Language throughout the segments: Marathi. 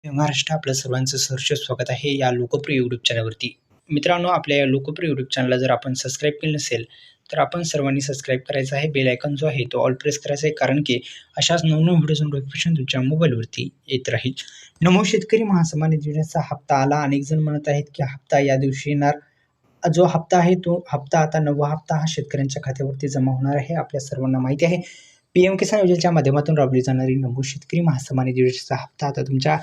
महाराष्ट्र आपल्या सर्वांचं सहर्ष स्वागत आहे या लोकप्रिय यूट्यूब चॅनलवरती. मित्रांनो, आपल्या या लोकप्रिय यूट्यूब चॅनलला जर आपण सबस्क्राईब केलं नसेल तर आपण सर्वांनी सबस्क्राईब करायचं आहे. बेल आयकॉन जो आहे तो ऑल प्रेस करायचा आहे, कारण की अशाच नवनवीन व्हिडिओचं नोटिफिकेशन तुमच्या मोबाईलवरती येत राहील. नमो शेतकरी महासन्मान योजनेचा हप्ता आला. अनेक जण म्हणत आहेत की हप्ता या दिवशी येणार. जो हप्ता आहे तो हप्ता आता 9वा हप्ता हा शेतकऱ्यांच्या खात्यावरती जमा होणार आहे. आपल्या सर्वांना माहिती आहे, पीएम किसान योजनेच्या माध्यमातून राबवली जाणारी नमो शेतकरी महासन्मान योजनेचा हप्ता आता तुमच्या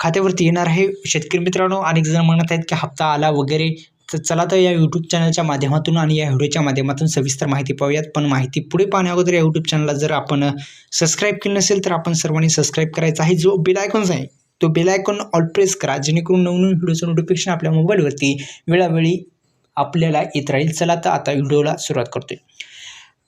खात्यावरती येणार आहे. शेतकरी मित्रांनो, अनेक जण म्हणत आहेत की हप्ता आला वगैरे. तर चला तर या यूट्यूब चॅनलच्या माध्यमातून आणि या व्हिडिओच्या माध्यमातून सविस्तर माहिती पाहूयात. पण माहिती पुढे पाहण्या अगोदर या यूट्यूब चॅनलला जर आपण सबस्क्राईब केलं नसेल तर आपण सर्वांनी सबस्क्राईब करायचं आहे. जो बेल आयकॉन आहे तो बेल आयकॉन ऑल प्रेस करा, जेणेकरून नवनवीन व्हिडिओचं नोटिफिकेशन आपल्या मोबाईलवरती वेळोवेळी आपल्याला येत राहील. चला तर आता व्हिडिओला सुरुवात करतोय.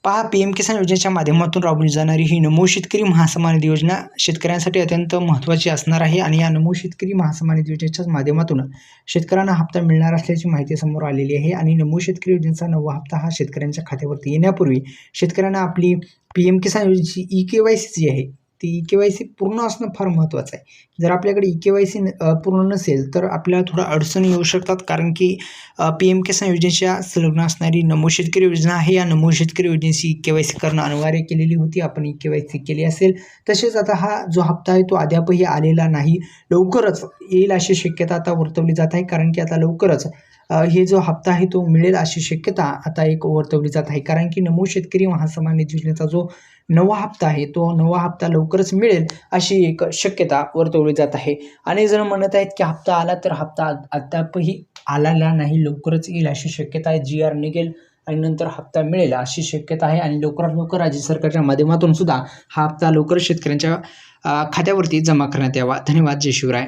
पहा, पीएम किसान योजनेच्या माध्यमातून राबवली जाणारी ही नमो शेतकरी महासन्मान योजना शेतकऱ्यांसाठी अत्यंत महत्त्वाची असणार आहे. आणि या नमो शेतकरी महासन्मान योजनेच्या माध्यमातून शेतकऱ्यांना हप्ता मिळणार असल्याची माहिती समोर आलेली आहे. आणि नमो शेतकरी योजनेचा 9वा हप्ता हा शेतकऱ्यांच्या खात्यावरती येण्यापूर्वी शेतकऱ्यांना आपली पीएम किसान योजनेची ई-केवायसी जी आहे ती ई-केवायसी पूर्ण असणं फार महत्त्वाचं आहे. जर आपल्याकडे ई-केवायसी पूर्ण नसेल तर आपल्याला थोडं अडचणी येऊ शकतात, कारण की पीएम किसान योजनेच्या संलग्न असणारी नमो शेतकरी योजना आहे. या नमो शेतकरी योजनेची ई-केवायसी करणं अनिवार्य केलेली होती. आपण ई-केवायसी केली असेल. तसेच आता हा जो हप्ता आहे तो अद्यापही आलेला नाही, लवकरच येईल अशी शक्यता आता वर्तवली जात आहे. कारण की आता लवकरच हे जो हप्ता आहे तो मिळेल अशी शक्यता आता एक वर्तवली जात आहे. कारण की नमो शेतकरी महासन्मान योजनेचा जो 9वा हप्ता आहे तो 9वा हप्ता लवकरच मिळेल अशी एक शक्यता वर्तवली जात आहे. अनेक जण म्हणत आहेत की हप्ता आला, तर हप्ता अद्यापही आलेला नाही, लवकरच येईल अशी शक्यता आहे. GR निघेल आणि नंतर हप्ता मिळेल अशी शक्यता आहे. आणि लवकरात लवकर राज्य सरकारच्या माध्यमातून सुद्धा हा हप्ता लवकर शेतकऱ्यांच्या खात्यावरती जमा करण्यात यावा. धन्यवाद. जय शिवराय.